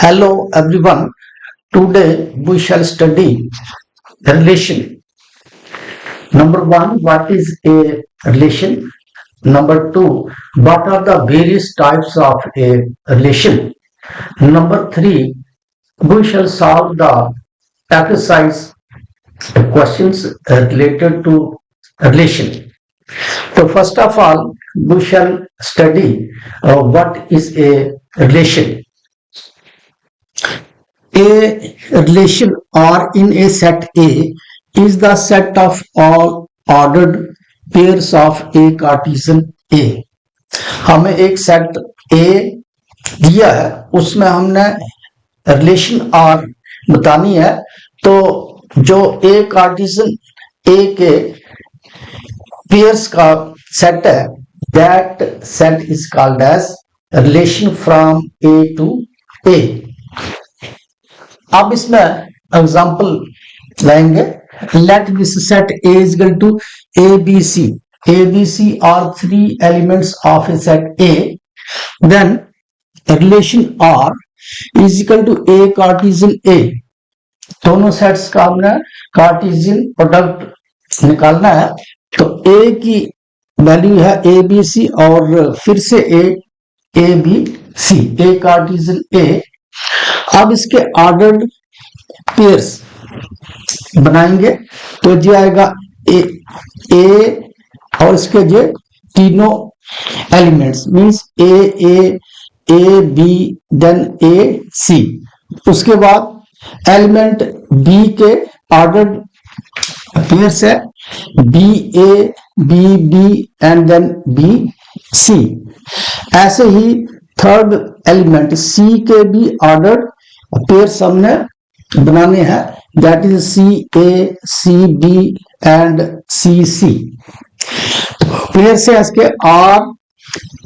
Hello everyone. Today we shall study relation. Number one, what is a relation? Number two, what are the various types of a relation? Number three, we shall solve the exercise questions related to relation. So first of all, we shall study what is a relation. A relation or in a set A is the set of all ordered pairs of a Cartesian A. हमें एक set A दिया है, उसमें हमने relation R बतानी है। तो जो A कार्टेशियन A के पेयर्स का सेट है, that set is called as relation from A to A। अब इसमें एग्जाम्पल लाएंगे। Let this set A is equal to ABC। ABC are three elements of a set A। Then relation R is equal to A Cartesian A। दोनों sets का हमने Cartesian product निकालना है। तो A की वैल्यू है ABC और फिर से ABC, A कार्टेशियन A। अब इसके ऑर्डर्ड पेयर्स बनाएंगे तो ये आएगा ए और इसके जो तीनों elements means A B then A C. उसके बाद एलिमेंट बी के ऑर्डर्ड पेयर्स है B and then B C. ऐसे ही थर्ड एलिमेंट सी के भी ऑर्डर्ड पेयर्स हमने बनाने हैं, that is C B and C. Pair से इसके R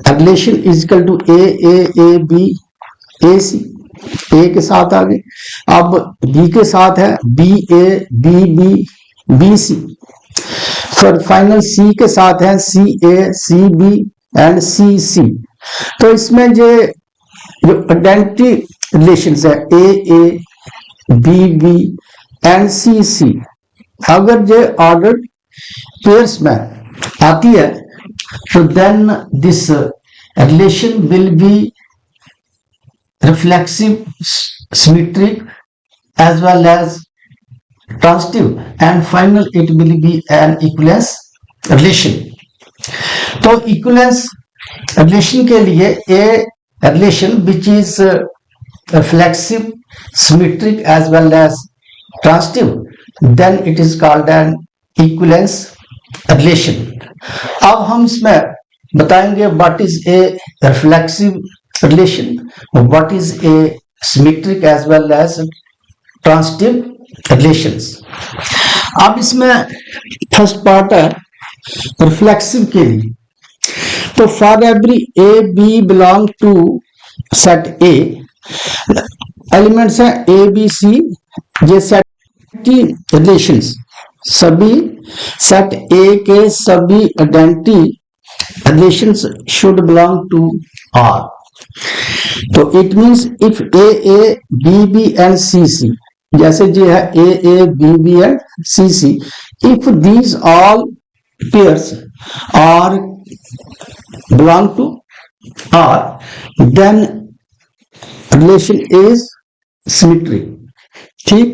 relation is equal to A B A C. A के साथ आ गए, अब बी के साथ है बी सी। फिर फाइनल सी के साथ है सी बी एंड सी। तो इसमें जो आइडेंटिटी रिलेशंस है ए बी एंड सी, अगर जो ऑर्डर्ड पेयर्स में आती है तो then this relation will be reflexive, symmetric as well as transitive and final it will be an equivalence relation. तो इक्विवेलेंस रिलेशन के लिए a relation which is reflexive, symmetric as well as transitive, then it is called an equivalence relation. अब हम इसमें बताएंगे what is a reflexive relation, what is a symmetric as well as transitive relations. अब इसमें first part है reflexive के लिए। तो for every A B belong to set A, elements हैं ए बी सी, ये सेट की रिलेशंस सभी सेट ए के सभी identity relations should belong to R. तो it means if A B and C, जैसे ये है A B and C, if these all pairs are belong to R, then relation is symmetry. ठीक,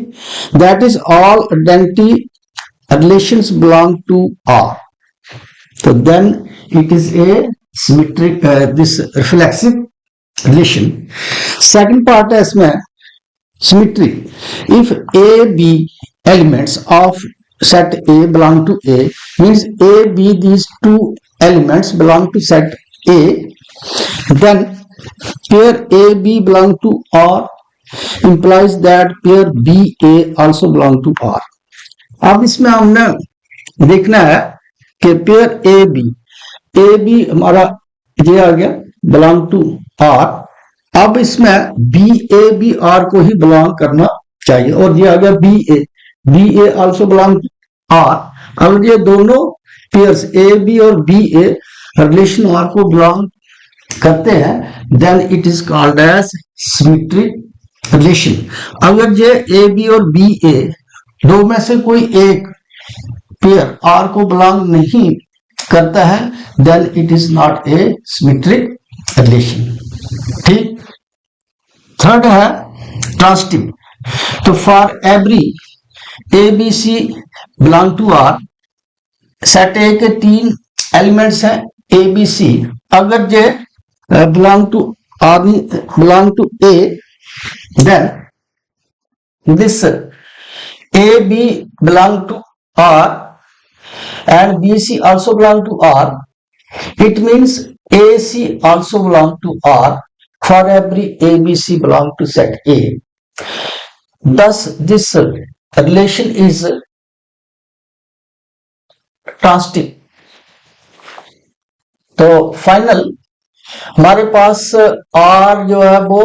that is all identity relations belong to R. So then it is a symmetric this reflexive relation. Second part है इसमें symmetry. If A B elements of set A belong to A, means A B these two elements belong to set A, then pair AB belong to R implies that pair BA also belong to R. अब इसमें हमने देखना है कि pair AB हमारा ये आ गया belong to R। अब इसमें BA भी R को ही belong करना चाहिए और ये आ गया BA also belong to R। अब ये दोनों पेयर्स AB और BA रिलेशन R को belong करते हैं, then it is called as symmetric relation. अगर ये ए बी और बी ए दो में से कोई एक पेयर आर को बिलोंग नहीं करता है, then it is not a symmetric relation. ठीक। थर्ड है ट्रांसिटिव। तो for every A B C belong to R, set A के तीन एलिमेंट्स हैं ए बी सी, अगर ये belong to R belong to A, then this A B belong to R and B C also belong to R. It means A C also belong to R for every A B C belong to set A. Thus, this relation is transitive. तो final हमारे पास R जो है वो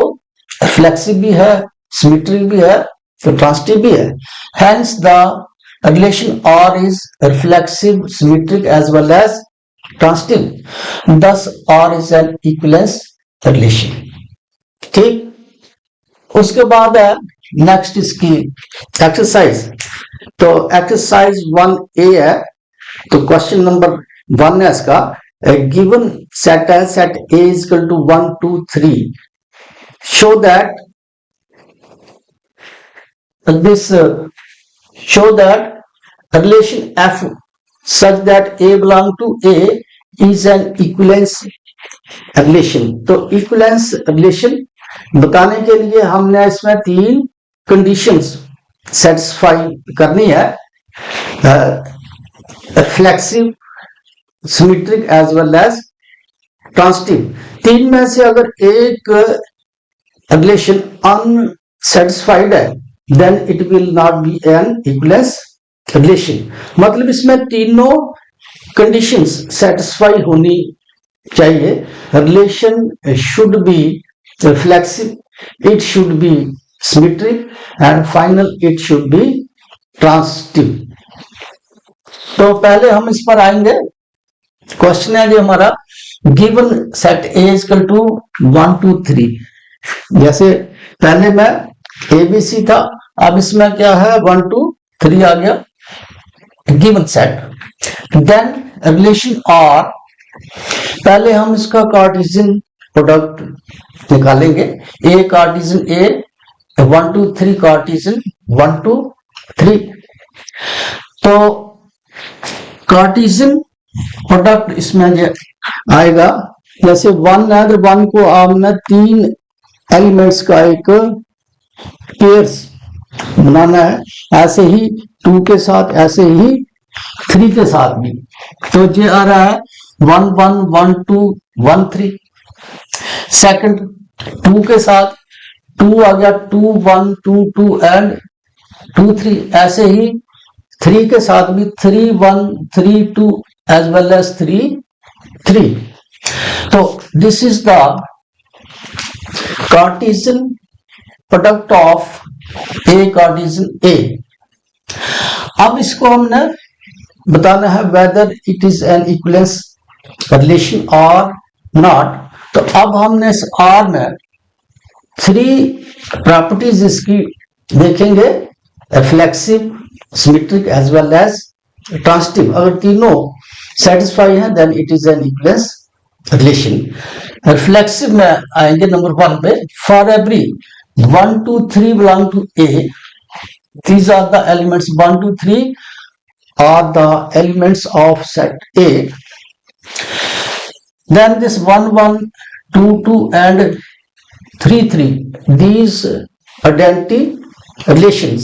reflexive भी है, symmetric भी है, तो ट्रांसिटिव भी है। Hence the relation R is reflexive, symmetric as well as transitive. Thus R is an equivalence relation. ठीक। उसके बाद है नेक्स्ट इसकी एक्सरसाइज। तो एक्सरसाइज 1A है। तो क्वेश्चन नंबर 1 है इसका, गिवन सेट है, set A is equal to 1 2 3, show that relation F such that A belong to A is an equivalence relation। तो equivalence relation बताने के लिए हमने इसमें तीन कंडीशंस सेटिस्फाई करनी है, reflexive, symmetric as well as transitive. तीन में से अगर एक रिलेशन अनसेटिस्फाइड है, then it will not be an equivalence relation. मतलब इसमें तीनों कंडीशंस सेटिस्फाई होनी चाहिए। Relation should be reflexive, it should be symmetric and final it should be transitive. तो पहले हम इस पर आएंगे। क्वेश्चन है जी हमारा, given set A is equal to 1 2 3। जैसे पहले में ABC था, अब इसमें क्या है 1 2 3 आ गया, given set. Then relation R, पहले हम इसका कार्टेशियन प्रोडक्ट निकालेंगे। A Cartesian A, 1 2 3 Cartesian 1 2 3। तो कार्टेशियन प्रोडक्ट इसमें आएगा, जैसे 1 है तो 1 को आपने तीन एलिमेंट्स का एक पेयर्स बनाना है, ऐसे ही 2 के साथ, ऐसे ही 3 के साथ भी। तो ये आ रहा है 1 1 1 2 1 3। सेकंड 2 के साथ 2 आ गया, 2 1 2 2 एंड 2 3। ऐसे ही 3 के साथ भी 3 1 3 2 एज वेल एज 3 3। तो this is the Cartesian product of A Cartesian A। अब इसको हमने बताना है whether it is an equivalence relation और नॉट। तो अब हमने इस R में 3 प्रॉपर्टीज इसकी देखेंगे, reflexive, symmetric as well as transitive. अगर तीनों सेटिस्फाई है then it is an equivalence relation. Reflexive में आएंगे नंबर 1 पे, for every 1 2 3 belong to A, these are the elements 1 2 3 are the elements of set A, then this 1 1 2 2 and 3 3, these identity relations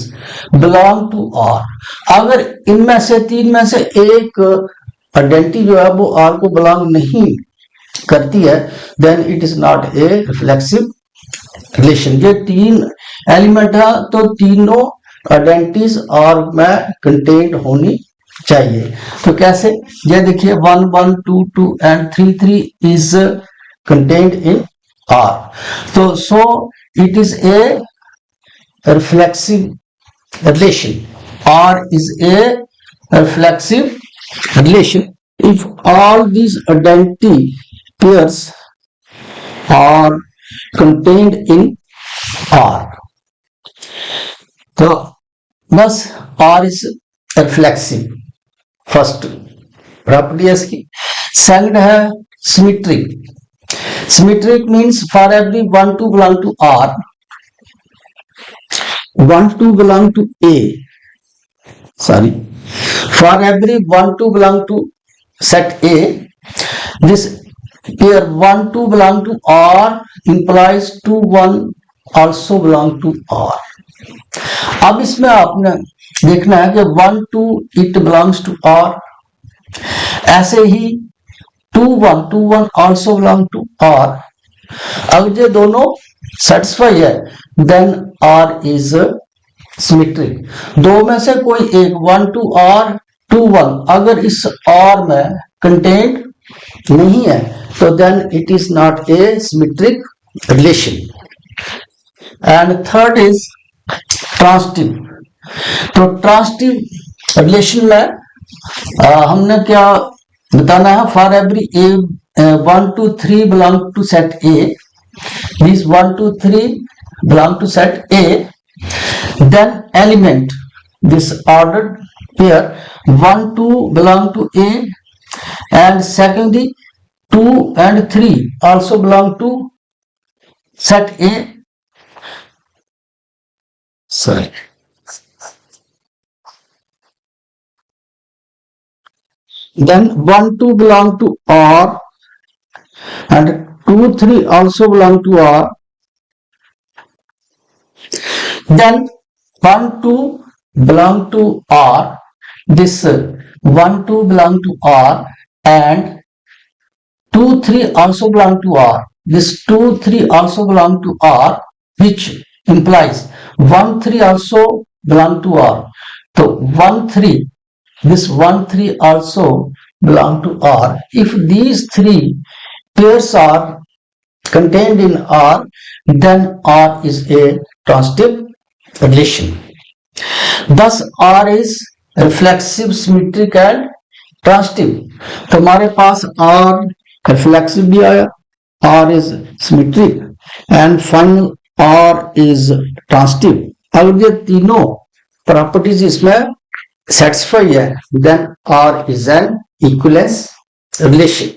belong to R। अगर इनमें से तीन में से एक आइडेंटिटी जो है वो R को बिलोंग नहीं करती है, then it is not a reflexive relation. ये तीन एलिमेंट है तो तीनों आइडेंटिटीज R में कंटेन्ड होनी चाहिए। तो कैसे, ये देखिए 1 1 2 2 and 3 3 is contained in R। तो so it is a reflexive relation। R is a reflexive relation if all these identity pairs are contained in R। तो बस R is reflexive, first property है इसकी। सेकंड है symmetric. Symmetric means for every 1 2 belong to R, 1 2 belong to A, sorry, for every 1 2 belong to set A, this pair 1 2 belong to R implies 2 1 also belong to R. अब इसमें आपने देखना है कि 1 2 it belongs to R, ऐसे ही 2 1 also belong to R. अगर ये दोनों सेटिस्फाई है देन R इज सिमेट्रिक। दो में से कोई एक 1 2 R 2 1 अगर इस R में कंटेंट नहीं है तो then it is not a symmetric relation. And third is transitive. तो ट्रांसिटिव रिलेशन में हमने क्या बताना है, for every A 1 2 3 belong to set A, these 1 2 3 belong to set A, then element this ordered pair 1 2 belong to A, and secondly 2 and 3 also belong to set A, sorry, then 1 2 belong to R and 2 3 also belong to R, then 1 2 belong to R, this 1 2 belong to R, and 2 3 also belong to R, this 2 3 also belong to R, which implies 1 3 also belong to R. So 1 3, this 1 3 also belong to R. If these three pairs are contained in R, then R is a transitive relation. Thus R is reflexive, symmetric and transitive. तो हमारे पास R reflexive भी आया, R is symmetric and final R is transitive. अगर ये तीनों properties इसमें satisfy है then R is an equivalence relation.